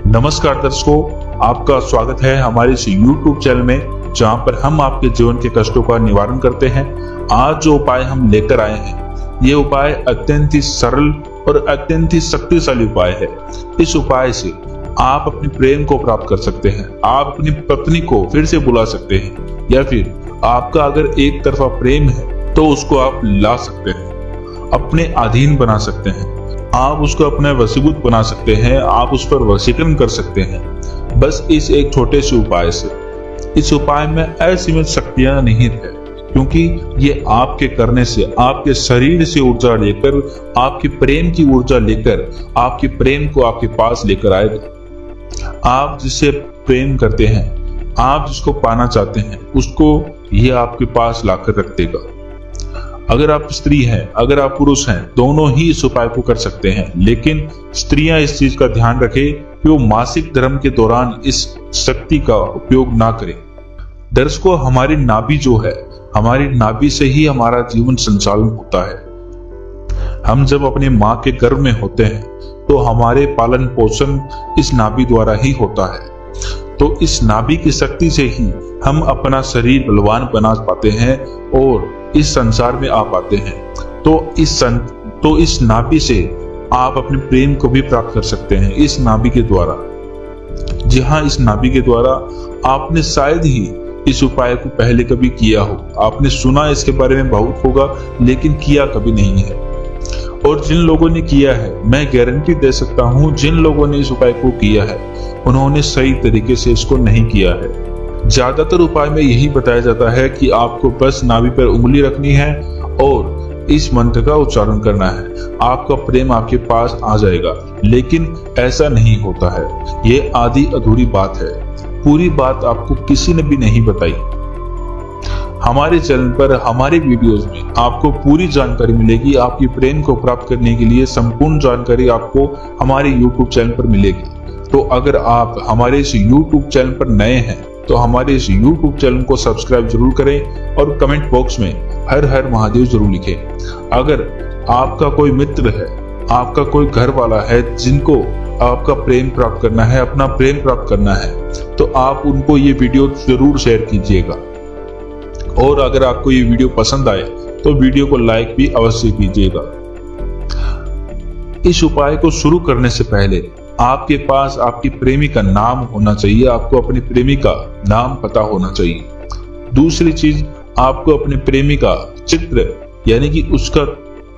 नमस्कार दर्शकों, आपका स्वागत है हमारे इस YouTube चैनल में, जहां पर हम आपके जीवन के कष्टों का निवारण करते हैं। आज जो उपाय हम लेकर आए हैं, ये उपाय अत्यंत ही सरल और अत्यंत ही शक्तिशाली उपाय है। इस उपाय से आप अपने प्रेम को प्राप्त कर सकते हैं, आप अपनी पत्नी को फिर से बुला सकते हैं, या फिर आपका अगर एक तरफा प्रेम है तो उसको आप ला सकते हैं, अपने अधीन बना सकते हैं, आप उसको अपने वशीभूत बना सकते हैं, आप उस पर वशीकरण कर सकते हैं, बस इस एक छोटे से उपाय से। इस उपाय में असीमित शक्तियां निहित है, क्योंकि ये आपके करने से आपके शरीर से ऊर्जा लेकर, आपके प्रेम की ऊर्जा लेकर, आपके प्रेम को आपके पास लेकर आएगा। आप जिसे प्रेम करते हैं, आप जिसको पाना चाहते हैं, उसको ये आपके पास लाकर रख देगा। अगर आप स्त्री हैं, अगर आप पुरुष हैं, दोनों ही इस उपाय को कर सकते हैं, लेकिन स्त्रियां इस चीज का ध्यान रखें कि वो मासिक धर्म के दौरान इस शक्ति का उपयोग ना करें। दर्शकों, हमारी नाभि जो है, हमारी नाभि से ही हमारा जीवन संचालन होता है। हम जब अपने माँ के गर्भ में होते हैं तो हमारे पालन पोषण इस नाभि द्वारा ही होता है। तो इस नाभि की शक्ति से ही हम अपना शरीर बलवान बना पाते हैं और इस संसार में आ पाते हैं। तो इस नाभि से आप अपने प्रेम को भी प्राप्त कर सकते हैं, इस नाभि के द्वारा। जी हाँ, इस नाभि के द्वारा आपने शायद ही इस उपाय को पहले कभी किया हो, आपने सुना इसके बारे में बहुत होगा, लेकिन किया कभी नहीं है। और जिन लोगों ने किया है, मैं गारंटी दे सकता हूं, जिन लोगों ने इस उपाय को किया है उन्होंने सही तरीके से इसको नहीं किया है। ज्यादातर उपाय में यही बताया जाता है कि आपको बस नाभि पर उंगली रखनी है और इस मंत्र का उच्चारण करना है, आपका प्रेम आपके पास आ जाएगा, लेकिन ऐसा नहीं होता है। ये आधी अधूरी बात है, पूरी बात आपको किसी ने भी नहीं बताई। हमारे चैनल पर, हमारे वीडियोस में आपको पूरी जानकारी मिलेगी। आपकी प्रेम को प्राप्त करने के लिए संपूर्ण जानकारी आपको हमारे YouTube चैनल पर मिलेगी। तो अगर आप हमारे इस YouTube चैनल पर नए हैं तो हमारे इस YouTube चैनल को सब्सक्राइब जरूर करें और कमेंट बॉक्स में हर हर महादेव जरूर लिखें। अगर आपका कोई मित्र है, आपका कोई घर वाला है जिनको आपका प्रेम प्राप्त करना है, अपना प्रेम प्राप्त करना है, तो आप उनको ये वीडियो जरूर शेयर कीजिएगा। और अगर आपको ये वीडियो पसंद आए तो वीडियो को लाइक भी अवश्य कीजिएगा। इस उपाय को शुरू करने से पहले आपके पास आपकी प्रेमी का नाम होना चाहिए, आपको अपनी प्रेमी का नाम पता होना चाहिए। दूसरी चीज, आपको अपने प्रेमी का चित्र यानी कि उसका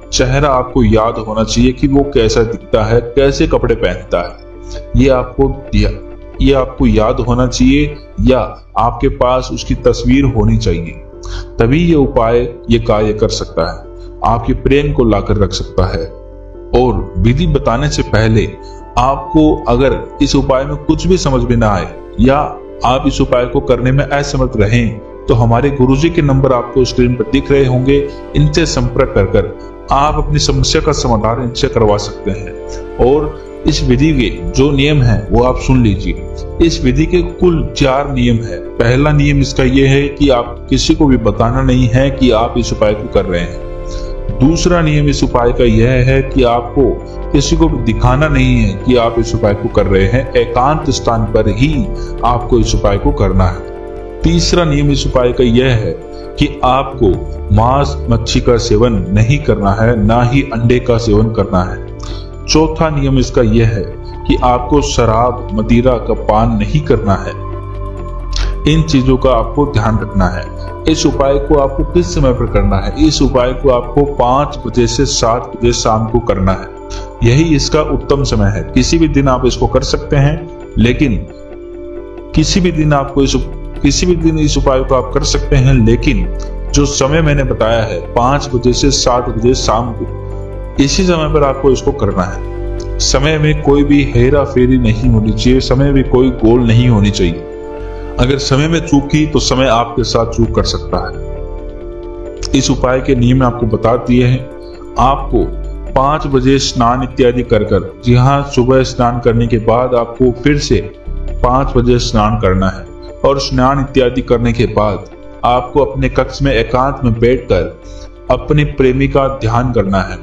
चेहरा आपको याद होना चाहिए कि वो कैसा दिखता है, कैसे कपड़े पहनता है। ये आपको याद होना चाहिए, या आपके पास उसकी तस्वीर होनी चाहिए। तभी ये उपाय ये कार्य कर सकता है, आपके प्रेम को लाकर रख सकता है। और विधि बताने से पहले आपको अगर इस उपाय में कुछ भी समझ में ना आए, या आप इस उपाय को करने में असमर्थ रहें, तो हमारे गुरुजी के नंबर आपको स्क्रीन पर दिख रहे होंगे। इनसे संपर्क कर आप अपनी समस्या का समाधान इनसे करवा सकते हैं। और इस विधि के जो नियम हैं वो आप सुन लीजिए। इस विधि के कुल 4 नियम है। पहला नियम इसका यह है कि आप किसी को भी बताना नहीं है कि आप इस उपाय को कर रहे हैं। दूसरा नियम इस उपाय का यह है कि आपको किसी को भी दिखाना नहीं है कि आप इस उपाय को कर रहे हैं, एकांत स्थान पर ही आपको इस उपाय को करना है। तीसरा नियम इस उपाय का यह है कि आपको मांस मच्छी का सेवन नहीं करना है, ना ही अंडे का सेवन करना है। चौथा नियम इसका यह है कि आपको शराब मदिरा का पान नहीं करना है। इन चीजों का आपको ध्यान रखना है। इस उपाय को आपको किस समय पर करना है? इस उपाय को आपको 5 बजे से 7 बजे शाम को करना है। यही इसका उत्तम समय है। किसी भी दिन आप इसको कर सकते हैं, लेकिन किसी भी दिन इस उपाय को आप कर सकते हैं, लेकिन जो समय मैंने बताया है 5 बजे से 7 बजे शाम को, इसी समय पर आपको इसको करना है। समय में कोई भी हेरा फेरी नहीं होनी चाहिए, समय में कोई गोल नहीं होनी चाहिए। अगर समय में चूक की तो समय आपके साथ चूक कर सकता है। इस उपाय के नियम आपको बता दिए हैं। आपको 5 बजे स्नान इत्यादि कर जी हाँ, सुबह स्नान करने के बाद आपको फिर से 5 बजे स्नान करना है। और स्नान इत्यादि करने के बाद आपको अपने कक्ष में एकांत में बैठकर अपने प्रेमी का ध्यान करना है,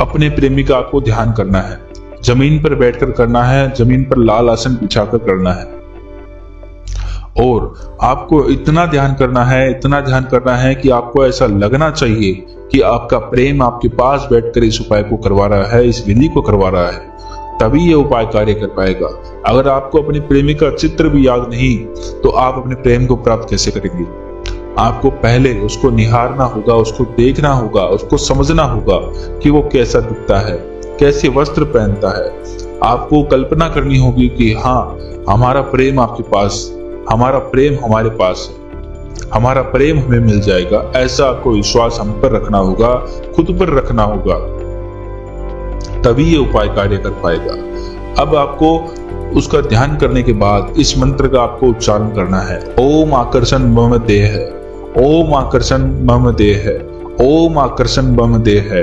अपने प्रेमी का आपको ध्यान करना है। जमीन पर बैठकर करना है, जमीन पर लाल आसन बिछाकर करना है। और आपको इतना ध्यान करना है कि आपको ऐसा लगना चाहिए कि आपका प्रेम आपके पास बैठकर इस उपाय को करवा रहा है, इस विधि को करवा रहा है, तभी ये उपाय कार्य कर पाएगा। अगर आपको अपनी प्रेमी का चित्र भी याद नहीं तो आप अपने प्रेम को प्राप्त कैसे करेंगे? आपको पहले उसको निहारना होगा, उसको देखना होगा, उसको समझना होगा कि वो कैसा दिखता है, कैसे वस्त्र पहनता है। आपको कल्पना करनी होगी कि हाँ, हमारा प्रेम आपके पास, हमारा प्रेम हमारे पास है, हमारा प्रेम हमें मिल जाएगा। ऐसा आपको विश्वास हम पर रखना होगा, खुद पर रखना होगा, तभी ये उपाय कार्य कर पाएगा। अब आपको उसका ध्यान करने के बाद इस मंत्र का आपको उच्चारण करना है। ओम आकर्षण मम देह, ओम आकर्षण मम देह, ओम आकर्षण मम देह,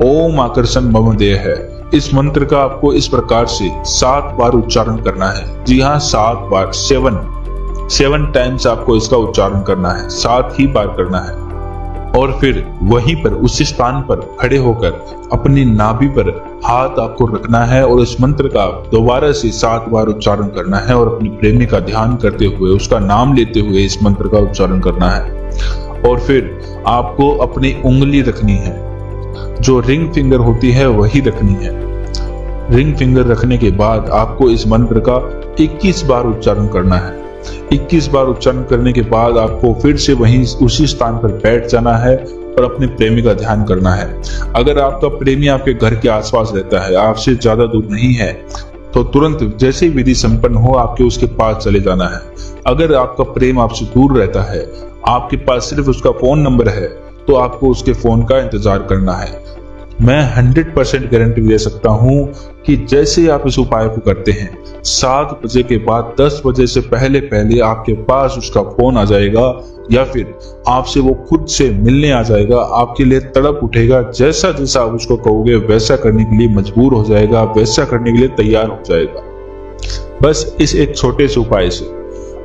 ओम आकर्षण मम देह। इस मंत्र का आपको इस प्रकार से 7 बार उच्चारण करना है। जी हाँ, 7 बार, 7 टाइम्स आपको इसका उच्चारण करना है, 7 ही बार करना है। और फिर वहीं पर उसी स्थान पर खड़े होकर अपनी नाभि पर हाथ आपको रखना है और इस मंत्र का दोबारा से 7 बार उच्चारण करना है और अपनी प्रेमी का ध्यान करते हुए, उसका नाम लेते हुए इस मंत्र का उच्चारण करना है। और फिर आपको अपनी उंगली रखनी है, जो रिंग फिंगर होती है वही रखनी है। रिंग फिंगर रखने के बाद आपको इस मंत्र का 21 बार उच्चारण करना है। 21 बार उच्चारण करने के बाद आपको फिर से वहीं उसी स्थान पर बैठ जाना है और अपने प्रेमी का ध्यान करना है। अगर आपका प्रेमी आपके घर के आसपास रहता है, आपसे ज्यादा दूर नहीं है, तो तुरंत जैसे ही विधि संपन्न हो आपके उसके पास चले जाना है। अगर आपका प्रेम आपसे दूर रहता है, आपके पास सिर्फ उसका फोन नंबर है, तो आपको उसके फोन का इंतजार करना है। मैं 100% गारंटी दे सकता हूं कि जैसे आप इस उपाय को करते हैं, 7 बजे के बाद 10 बजे से पहले आपके पास उसका फोन आ जाएगा, या फिर आपसे वो खुद से मिलने आ जाएगा, आपके लिए तड़प उठेगा। जैसा जैसा आप उसको कहोगे वैसा करने के लिए मजबूर हो जाएगा, वैसा करने के लिए तैयार हो जाएगा। बस इस एक छोटे से उपाय से।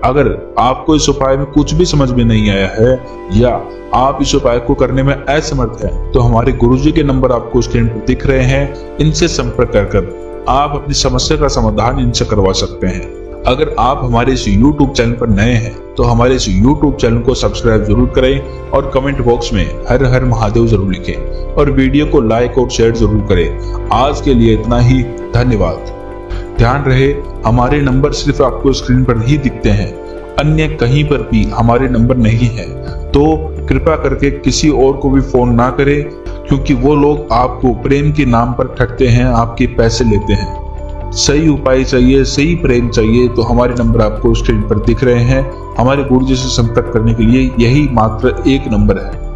अगर आपको इस उपाय में कुछ भी समझ में नहीं आया है या आप इस उपाय को करने में असमर्थ हैं, तो हमारे गुरुजी के नंबर आपको स्क्रीन पर दिख रहे हैं, इनसे संपर्क कर आप अपनी समस्या का समाधान इनसे करवा सकते हैं। अगर आप हमारे इस YouTube चैनल पर नए हैं तो हमारे इस YouTube चैनल को सब्सक्राइब जरूर करें और कमेंट बॉक्स में हर हर महादेव जरूर लिखें और वीडियो को लाइक और शेयर जरूर करें। आज के लिए इतना ही, धन्यवाद। ध्यान रहे, हमारे नंबर सिर्फ आपको स्क्रीन पर ही दिखते हैं, अन्य कहीं पर भी हमारे नंबर नहीं है। तो कृपया करके किसी और को भी फोन ना करें, क्योंकि वो लोग आपको प्रेम के नाम पर ठगते हैं, आपके पैसे लेते हैं। सही उपाय चाहिए, सही प्रेम चाहिए, तो हमारे नंबर आपको स्क्रीन पर दिख रहे हैं। हमारे गुरुजी से संपर्क करने के लिए यही मात्र एक नंबर है।